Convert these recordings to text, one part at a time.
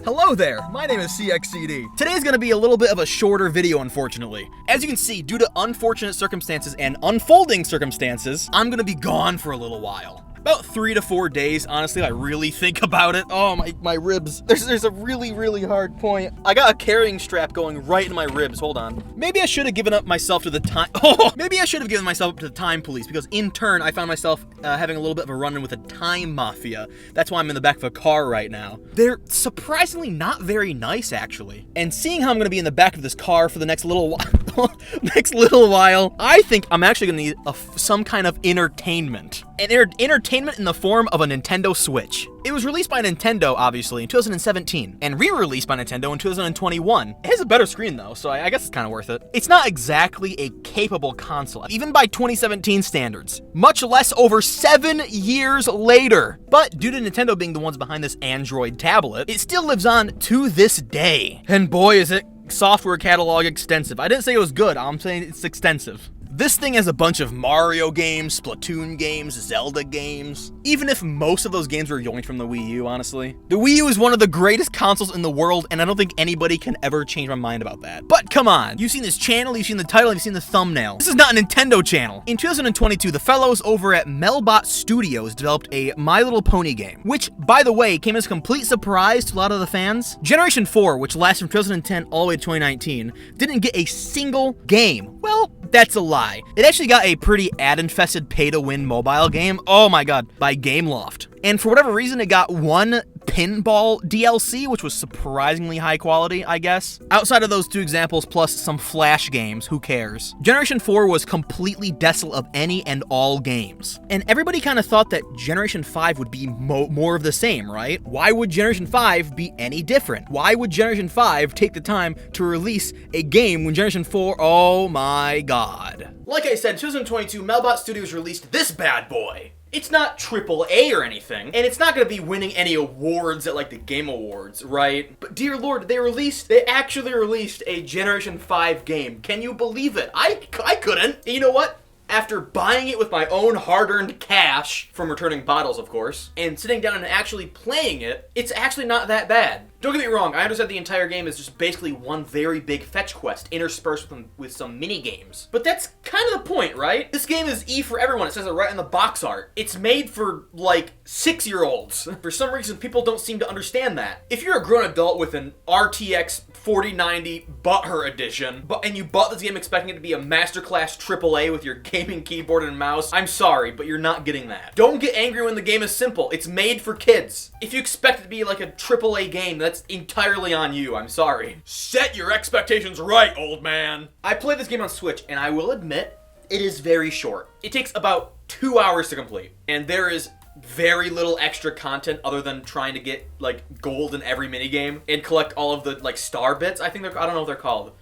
Hello there, my name is CXCD. Today's gonna be a little bit of a shorter video, unfortunately. As you can see, due to unfortunate circumstances and unfolding circumstances, I'm gonna be gone for a little while. About 3 to 4 days, honestly, I really think about it. Oh, my ribs. There's a really hard point. I got a carrying strap going right in my ribs. Hold on. Maybe I should have given up myself to the time. Oh, maybe I should have given myself up to the time police because in turn, I found myself having a little bit of a run-in with a time mafia. That's why I'm in the back of a car right now. They're surprisingly not very nice, actually. And seeing how I'm gonna be in the back of this car for the next little while, I think I'm actually gonna need some kind of entertainment. Entertainment in the form of a Nintendo Switch. It was released by Nintendo, obviously, in 2017, and re-released by Nintendo in 2021. It has a better screen, though, so I guess it's kind of worth it. It's not exactly a capable console, even by 2017 standards, much less over 7 years later. But due to Nintendo being the ones behind this Android tablet, it still lives on to this day. And boy, is it software catalog extensive. I didn't say it was good, I'm saying it's extensive. This thing has a bunch of Mario games, Splatoon games, Zelda games. Even if most of those games were yoinked from the Wii U, honestly. The Wii U is one of the greatest consoles in the world, and I don't think anybody can ever change my mind about that. But come on, you've seen this channel, you've seen the title, you've seen the thumbnail. This is not a Nintendo channel. In 2022, the fellows over at Melbot Studios developed a My Little Pony game, which, by the way, came as a complete surprise to a lot of the fans. Generation 4, which lasted from 2010 all the way to 2019, didn't get a single game. Well, that's a lie. It actually got a pretty ad-infested pay-to-win mobile game, oh my god, by Gameloft. And for whatever reason, it got one pinball DLC, which was surprisingly high quality, I guess. Outside of those 2 examples, plus some Flash games, who cares? Generation 4 was completely desolate of any and all games. And everybody kind of thought that Generation 5 would be more of the same, right? Why would Generation 5 be any different? Why would Generation 5 take the time to release a game when Generation 4, oh my god. Like I said, 2022, Melbot Studios released this bad boy. It's not AAA or anything, and it's not going to be winning any awards at like the Game Awards, right? But dear lord, they actually released a Generation 5 game. Can you believe it? I couldn't. And you know what? After buying it with my own hard-earned cash, from returning bottles, of course, and sitting down and actually playing it, it's actually not that bad. Don't get me wrong, I understand the entire game is just basically one very big fetch quest, interspersed with some mini-games. But that's kind of the point, right? This game is E for everyone, it says it right in the box art. It's made for, like, 6-year-olds. For some reason, people don't seem to understand that. If you're a grown adult with an RTX 4090 Butthurt edition, and you bought this game expecting it to be a masterclass AAA with your gaming keyboard and mouse, I'm sorry, but you're not getting that. Don't get angry when the game is simple. It's made for kids. If you expect it to be like a AAA game, that's entirely on you. I'm sorry. Set your expectations right, old man. I played this game on Switch, and I will admit, it is very short. It takes about 2 hours to complete, and there is very little extra content other than trying to get like gold in every minigame and collect all of the like star bits. I don't know what they're called.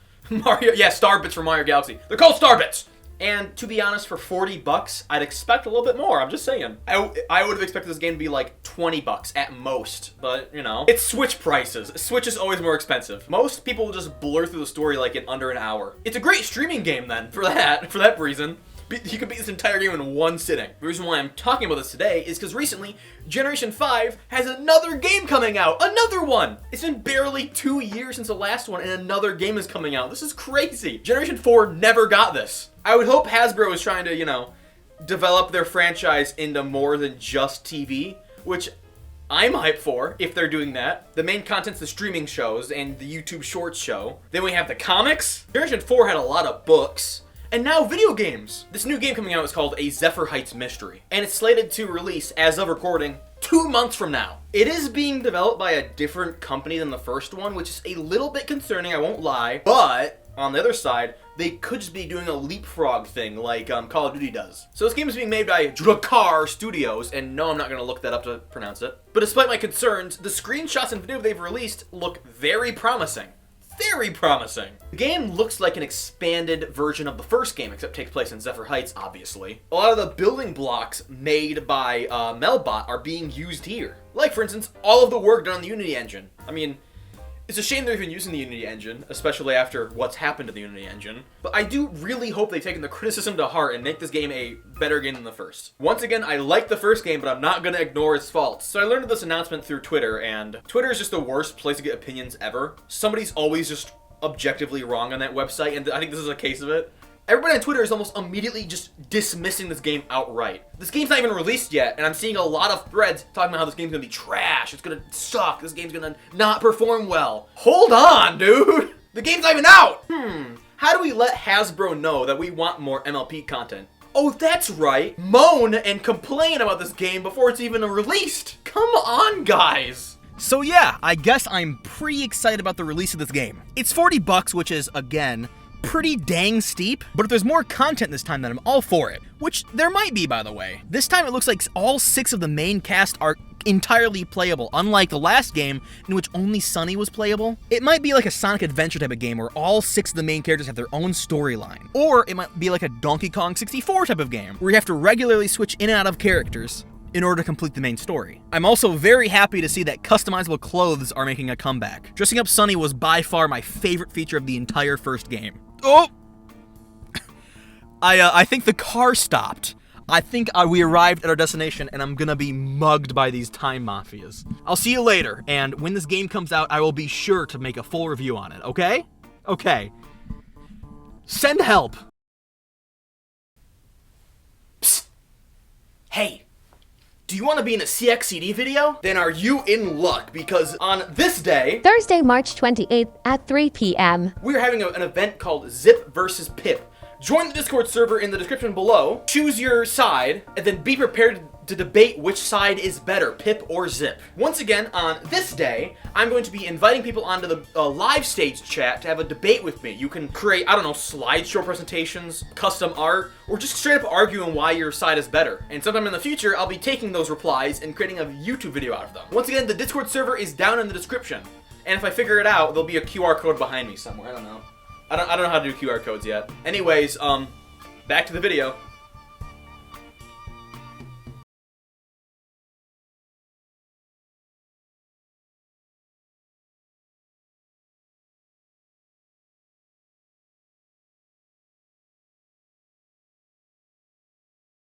Star bits from Mario Galaxy. They're called star bits. And to be honest, for $40, I'd expect a little bit more. I'm just saying. I would have expected this game to be like $20 at most, but you know, it's Switch prices. Switch is always more expensive. Most people will just blur through the story like in under an hour. It's a great streaming game then, for that reason. You could beat this entire game in one sitting. The reason why I'm talking about this today is because recently, Generation 5 has another game coming out. Another one! It's been barely 2 years since the last one, and another game is coming out. This is crazy. Generation 4 never got this. I would hope Hasbro is trying to, you know, develop their franchise into more than just TV, which I'm hyped for, if they're doing that. The main content's the streaming shows and the YouTube Shorts show. Then we have the comics. Generation 4 had a lot of books. And now video games! This new game coming out is called A Zephyr Heights Mystery, and it's slated to release, as of recording, 2 months from now. It is being developed by a different company than the first one, which is a little bit concerning, I won't lie, but on the other side, they could just be doing a leapfrog thing like Call of Duty does. So this game is being made by Drakkar Studios, and no, I'm not going to look that up to pronounce it. But despite my concerns, the screenshots and video they've released look very promising. Very promising. The game looks like an expanded version of the first game, except takes place in Zephyr Heights, obviously. A lot of the building blocks made by Melbot are being used here. Like, for instance, all of the work done on the Unity engine. I mean, It's a shame they're even using the Unity engine, especially after what's happened to the Unity engine. But I do really hope they've taken the criticism to heart and make this game a better game than the first. Once again, I like the first game, but I'm not gonna ignore its faults. So I learned of this announcement through Twitter, and Twitter is just the worst place to get opinions ever. Somebody's always just objectively wrong on that website, and I think this is a case of it. Everybody on Twitter is almost immediately just dismissing this game outright. This game's not even released yet, and I'm seeing a lot of threads talking about how this game's gonna be trash, it's gonna suck, this game's gonna not perform well. Hold on, dude! The game's not even out! How do we let Hasbro know that we want more MLP content? Oh, that's right! Moan and complain about this game before it's even released! Come on, guys! So yeah, I guess I'm pretty excited about the release of this game. It's $40, which is, again, pretty dang steep, but if there's more content this time, then I'm all for it. Which there might be, by the way. This time it looks like all 6 of the main cast are entirely playable, unlike the last game in which only Sunny was playable. It might be like a Sonic Adventure type of game where all 6 of the main characters have their own storyline. Or it might be like a Donkey Kong 64 type of game, where you have to regularly switch in and out of characters in order to complete the main story. I'm also very happy to see that customizable clothes are making a comeback. Dressing up Sunny was by far my favorite feature of the entire first game. Oh! I think the car stopped. I think we arrived at our destination, and I'm gonna be mugged by these time mafias. I'll see you later, and when this game comes out, I will be sure to make a full review on it, okay? Okay. Send help! Psst. Hey! Do you want to be in a CXCD video? Then are you in luck, because on this day, Thursday, March 28th at 3 p.m. we're having an event called Zip vs. Pip. Join the Discord server in the description below, choose your side, and then be prepared to debate which side is better, Pip or Zip. Once again, on this day, I'm going to be inviting people onto the live stage chat to have a debate with me. You can create, I don't know, slideshow presentations, custom art, or just straight up arguing why your side is better. And sometime in the future, I'll be taking those replies and creating a YouTube video out of them. Once again, the Discord server is down in the description. And if I figure it out, there'll be a QR code behind me somewhere, I don't know. I don't know how to do QR codes yet. Anyways, back to the video.